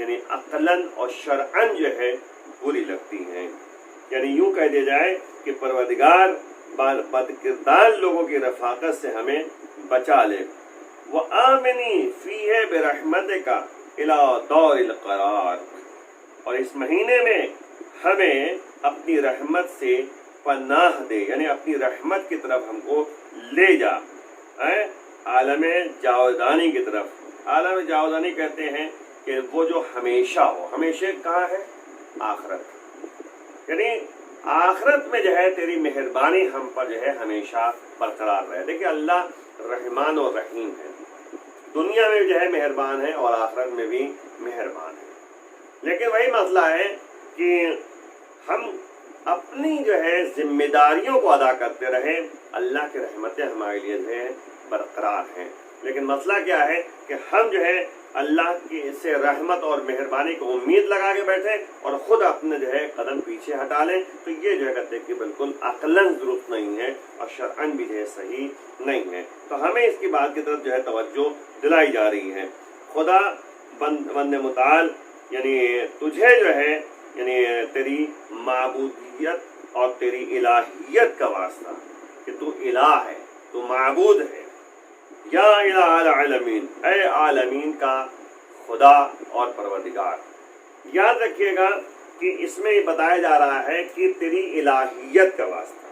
یعنی عقلاً اور شرعاً جو ہے بری لگتی ہیں. یعنی یوں کہہ دیا جائے کہ پروردگار بد کردار لوگوں کی رفاقت سے ہمیں بچا لے. وَآمِنِي فِيهِ بِرَحْمَتِكَ إِلَىٰ دَارِ الْقَرَارِ. اور اس مہینے میں ہمیں اپنی رحمت سے پناہ دے، یعنی اپنی رحمت کی طرف ہم کو لے جا، عالم جاودانی کی طرف. عالم جاودانی کہتے ہیں کہ وہ جو ہمیشہ ہو. ہمیشہ کہاں ہے؟ آخرت. یعنی آخرت میں جو ہے تیری مہربانی ہم پر جو ہے ہمیشہ برقرار رہے. دیکھیں اللہ رحمان و رحیم ہے، دنیا میں جو ہے مہربان ہے اور آخرت میں بھی مہربان ہے. لیکن وہی مسئلہ ہے کہ ہم اپنی جو ہے ذمہ داریوں کو ادا کرتے رہے. اللہ کی رحمتیں ہمارے لیے جو ہے برقرار ہیں. لیکن مسئلہ کیا ہے کہ ہم جو ہے اللہ کی سے رحمت اور مہربانی کو امید لگا کے بیٹھے اور خود اپنے جو ہے قدم پیچھے ہٹا لیں. تو یہ جو ہے کہتے ہیں کہ بالکل عقلاً درست نہیں ہے اور شرعاً بھی جو ہے صحیح نہیں ہے. تو ہمیں اس کی بات کی طرف جو ہے توجہ دلائی جا رہی ہے. خدا بند متعال یعنی تجھے جو ہے یعنی تیری معبودیت اور تیری الہیت کا واسطہ کہ تو الہ ہے، تو معبود ہے. یا الہ العالمین، اے عالمین کا خدا اور پروردگار. یاد رکھیے گا کہ اس میں یہ بتایا جا رہا ہے کہ تیری الہیت کا واسطہ،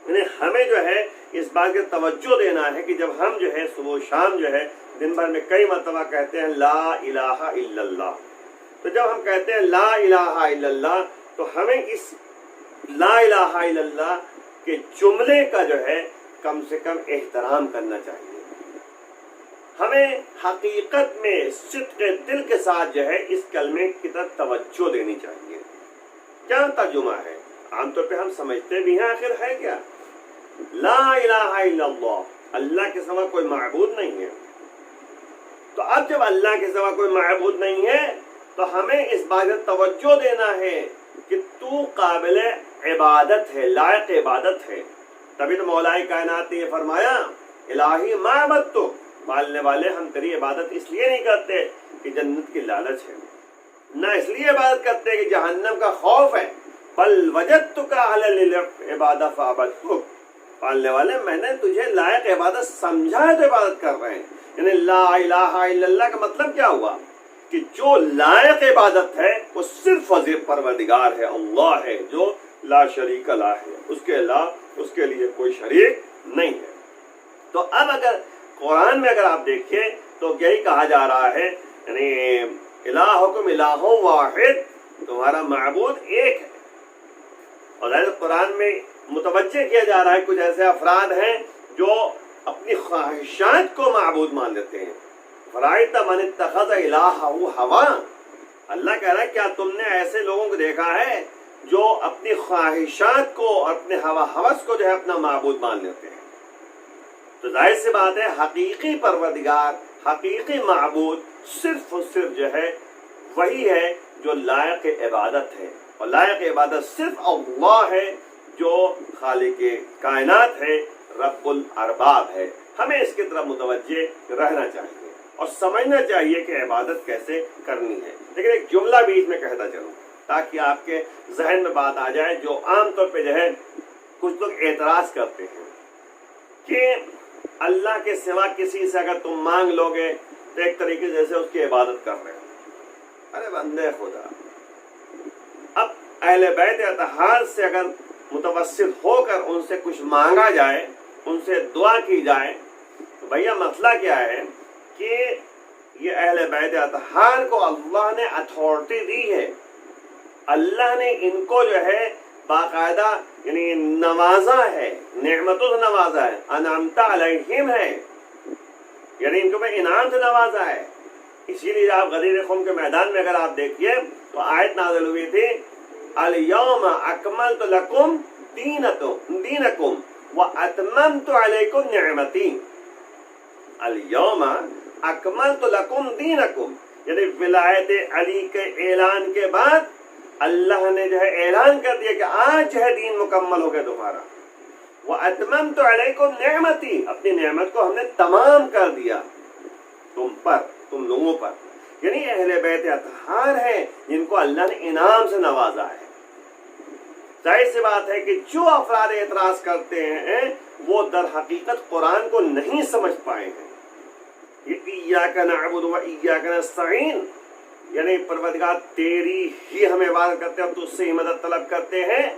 یعنی ہمیں جو ہے اس بات کی توجہ دینا ہے کہ جب ہم جو ہے صبح و شام جو ہے دن بھر میں کئی مرتبہ کہتے ہیں لا الہ الا اللہ، تو جب ہم کہتے ہیں لا الہ الا اللہ تو ہمیں اس لا الہ الا اللہ کے جملے کا جو ہے کم سے کم احترام کرنا چاہیے. ہمیں حقیقت میں صدق دل کے ساتھ جو ہے اس کلمے کی طرف توجہ دینی چاہیے. کیا ترجمہ ہے؟ عام طور پہ ہم سمجھتے بھی ہیں آخر ہے کیا؟ لا الہ الا اللہ، اللہ کے سوا کوئی معبود نہیں ہے. تو اب جب اللہ کے سوا کوئی معبود نہیں ہے تو ہمیں اس بات پر توجہ دینا ہے کہ تو قابل عبادت ہے، لائق عبادت ہے. تبھی تو مولا کائنات نے یہ فرمایا الہی ما عبدتک، ماننے والے ہم تیری عبادت اس لیے نہیں کرتے کہ جنت کی لالچ ہے، نہ اس لیے عبادت کرتے کہ جہنم کا خوف ہے، بل وجدتک اہلا للعبادۃ فعبدتک. ماننے والے میں نے تجھے لائق عبادت سمجھا ہے تو عبادت کر رہے ہیں. یعنی لا الہ الا اللہ کا مطلب کیا ہوا کہ جو لائق عبادت ہے وہ صرف پروردگار ہے، اللہ ہے جو لا شریک لہ ہے، اس کے لیے کوئی شریک نہیں ہے. تو اب اگر قرآن میں اگر آپ دیکھیں تو یہی کہا جا رہا ہے یعنی الہکم الہ واحد، تمہارا معبود ایک ہے. اور قرآن میں متوجہ کیا جا رہا ہے کچھ ایسے افراد ہیں جو اپنی خواہشات کو معبود مان لیتے ہیں. فرائض من اتخذ الہہ ہوا، اللہ کہہ رہا ہے کیا تم نے ایسے لوگوں کو دیکھا ہے جو اپنی خواہشات کو اور اپنے ہوا ہوس کو جو ہے اپنا معبود مان لیتے ہیں. تو ظاہر سی بات ہے حقیقی پروردگار، حقیقی معبود صرف اور صرف جو ہے وہی ہے جو لائق عبادت ہے. اور لائق عبادت صرف اللہ ہے جو خالق کائنات ہے، رب الارباب ہے. ہمیں اس کی طرف متوجہ رہنا چاہیے اور سمجھنا چاہیے کہ عبادت کیسے کرنی ہے. لیکن ایک جملہ بیچ میں کہتا چلوں تاکہ آپ کے ذہن میں بات آ جائے جو عام طور پہ جو ہے کچھ لوگ اعتراض کرتے ہیں کہ اللہ کے سوا کسی سے اگر تم مانگ لو گے تو ایک طریقے سے جیسے اس کی عبادت کر رہے ہو. ارے بندے خدا، اب اہل بیت اطہار سے اگر متوسل ہو کر ان سے کچھ مانگا جائے، ان سے دعا کی جائے تو بھیا مسئلہ کیا ہے کہ یہ اہل بیت اطہار کو اللہ نے اتھارٹی دی ہے. اللہ نے ان کو جو ہے باقاعدہ یعنی نوازا ہے، نعمتوں سے نوازا ہے، انعمت علیہم ہے، یعنی ان کو میں انعام سے نوازا ہے. اسی لیے آپ غدیر خم کے میدان میں اگر آپ دیکھیے تو آیت نازل ہوئی تھی الیوم اکملت لکم دینکم واتممت علیکم نعمتی. الیوم اکملت لکم دینکم، یعنی ولایت علی کے اعلان کے بعد اللہ نے جو ہے اعلان کر دیا کہ آج جو ہے دین مکمل ہو گیا تمہارا. واتممت علیکم نعمتی، اپنی نعمت کو ہم نے تمام کر دیا تم پر، تم لوگوں پر. یعنی اہل بیت اطہار ہیں جن کو اللہ نے انعام سے نوازا ہے۔ ظاہر سی بات ہے کہ جو افراد اعتراض کرتے ہیں وہ در حقیقت قرآن کو نہیں سمجھ پائے ہیں۔ یہ ایاک نعبد و ایاک نستعین، یعنی پروردگار تیری ہی ہم عبادت کرتے ہیں اور تجھ سے ہی مدد طلب کرتے ہیں۔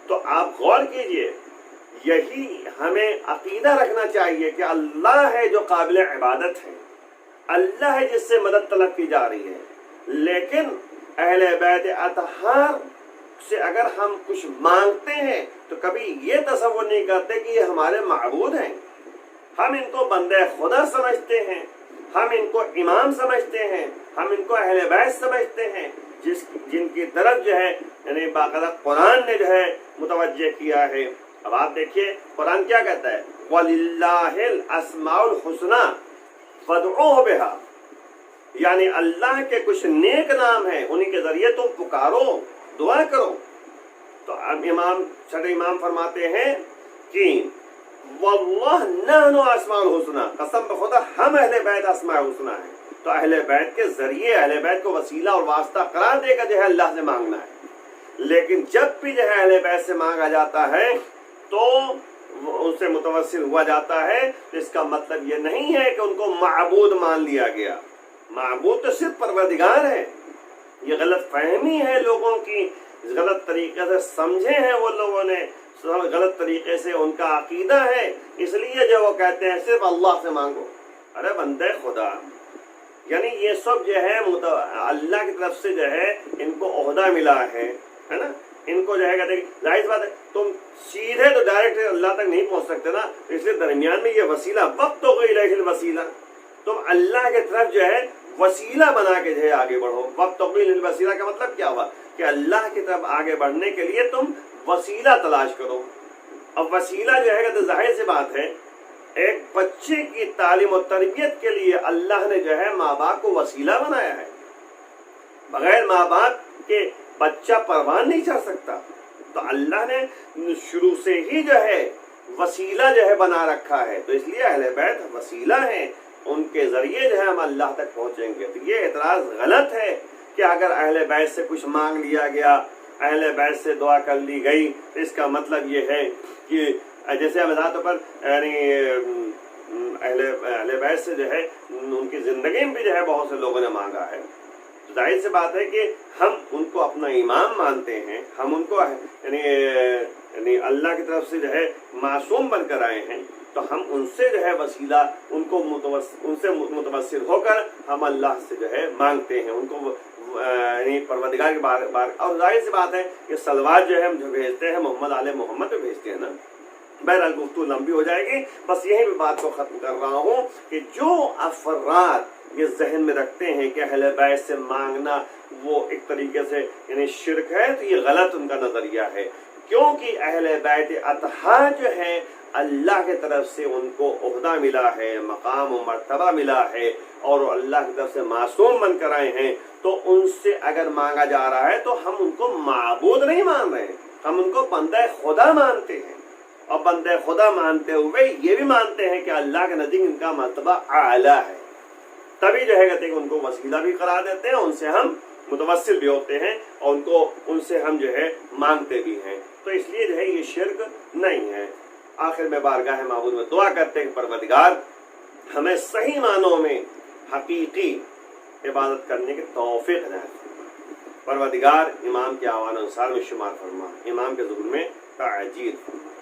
تو آپ غور کیجئے، یہی ہمیں عقیدہ رکھنا چاہیے کہ اللہ ہے جو قابل عبادت ہے، اللہ ہے جس سے مدد طلب کی جا رہی ہے۔ لیکن اہل بیت اطہار سے اگر ہم کچھ مانگتے ہیں تو کبھی یہ تصور نہیں کرتے کہ یہ ہمارے معبود ہیں۔ ہم ان کو بندے خدا سمجھتے ہیں، ہم ان کو امام سمجھتے ہیں، ہم ان کو اہل بیت سمجھتے ہیں، جن کی طرف جو ہے یعنی باقاعدہ قرآن نے جو ہے متوجہ کیا ہے۔ اب آپ دیکھیے قرآن کیا کہتا ہے، وَلِلَّهِ الْأَسْمَاءُ الْحُسْنَى فَادْعُوهُ بِهَا، یعنی اللہ کے کچھ نیک نام ہیں، انہی کے ذریعے تم پکارو، دعا کرو۔ تو اب چھٹے امام فرماتے ہیں کہ واللہ نحن اسماء الحسنى، قسم بخدا ہم اہل بیت اسماء الحسنى ہیں۔ تو اہل بیت کے ذریعے اہل بیت کو وسیلہ اور واسطہ قرار دے کر جو ہے اللہ سے مانگنا ہے۔ لیکن جب بھی جو ہے اہل بیت سے مانگا جاتا ہے تو ان سے متوسل ہوا جاتا ہے، تو اس کا مطلب یہ نہیں ہے کہ ان کو معبود مان لیا گیا۔ معبود تو صرف پروردگار ہے۔ یہ غلط فہمی ہے لوگوں کی، غلط طریقے سے سمجھے ہیں وہ لوگوں نے، غلط طریقے سے ان کا عقیدہ ہے، اس لیے جو وہ کہتے ہیں صرف اللہ سے مانگو۔ ارے بندے خدا، یعنی یہ سب جو ہے اللہ کی طرف سے جو ہے ان کو عہدہ ملا ہے نا، ان کو جو ہے کہتے ہیں ظاہر بات ہے تم سیدھے تو ڈائریکٹ اللہ تک نہیں پہنچ سکتے نا، اس لیے درمیان میں یہ وسیلہ وقت ہو گئی لیکن وسیلہ تم اللہ کی طرف جو ہے وسیلہ بنا کے جو ہے آگے بڑھو۔ وقت طویل وسیلہ کا مطلب کیا ہوا کہ اللہ کی طرف آگے بڑھنے کے لیے تم وسیلہ تلاش کرو۔ اب وسیلہ جو ہے تو ظاہر سی بات ہے ایک بچے کی تعلیم و تربیت کے لیے اللہ نے جو ہے ماں باپ کو وسیلہ بنایا ہے۔ بغیر ماں باپ کے بچہ پروان نہیں چڑھ سکتا، تو اللہ نے شروع سے ہی جو ہے وسیلہ جو ہے بنا رکھا ہے۔ تو اس لیے اہل بیت وسیلہ ہیں، ان کے ذریعے جو ہے ہم اللہ تک پہنچیں گے۔ تو یہ اعتراض غلط ہے کہ اگر اہل بیت سے کچھ مانگ لیا گیا، اہل بیت سے دعا کر لی گئی، تو اس کا مطلب یہ ہے کہ جیسے مثال پر یعنی اہل بیت سے جو ہے ان کی زندگی میں بھی جو ہے بہت سے لوگوں نے مانگا ہے۔ ظاہر سی بات ہے کہ ہم ان کو اپنا امام مانتے ہیں، ہم ان کو یعنی اللہ کی طرف سے جو ہے معصوم بن کر آئے ہیں، تو ہم ان سے جو ہے وسیلہ ان سے متوسل ہو کر ہم اللہ سے جو ہے مانگتے ہیں، ان کو یعنی پروردگار کے بار اور ظاہر سی بات ہے کہ صلوات جو ہے ہم جو بھیجتے ہیں محمد آل محمد پہ بھیجتے ہیں نا۔ بہرحال گفتگو لمبی ہو جائے گی، بس یہی بھی بات کو ختم کر رہا ہوں کہ جو افراد یہ ذہن میں رکھتے ہیں کہ اہل بیت سے مانگنا وہ ایک طریقے سے یعنی شرک ہے، تو یہ غلط ان کا نظریہ ہے، کیونکہ اہل بیت اطہار جو ہے اللہ کی طرف سے ان کو عہدہ ملا ہے، مقام و مرتبہ ملا ہے، اور اللہ کی طرف سے معصوم بن کر آئے ہیں، تو ان سے اگر مانگا جا رہا ہے تو ہم ان کو معبود نہیں مان رہے ہیں، ہم ان کو بندہ خدا مانتے ہیں، اور بندہ خدا مانتے ہوئے یہ بھی مانتے ہیں کہ اللہ کے نزدیک ان کا مرتبہ اعلیٰ ہے، تبھی جو ہے کہتے ہیں کہ ان کو وسیلہ بھی قرار دیتے ہیں، ان سے ہم متوسل بھی ہوتے ہیں، اور ان سے ہم جو ہے مانگتے بھی ہیں۔ تو اس لیے جو ہے یہ شرک نہیں ہے۔ آخر میں بارگاہ معبود میں دعا کرتے ہیں کہ پروردگار ہمیں صحیح معنوں میں حقیقی عبادت کرنے کی توفیق عطا فرما، پروردگار امام کے آوان انصار میں شمار فرما، امام کے ظہور میں تعجیل فرما۔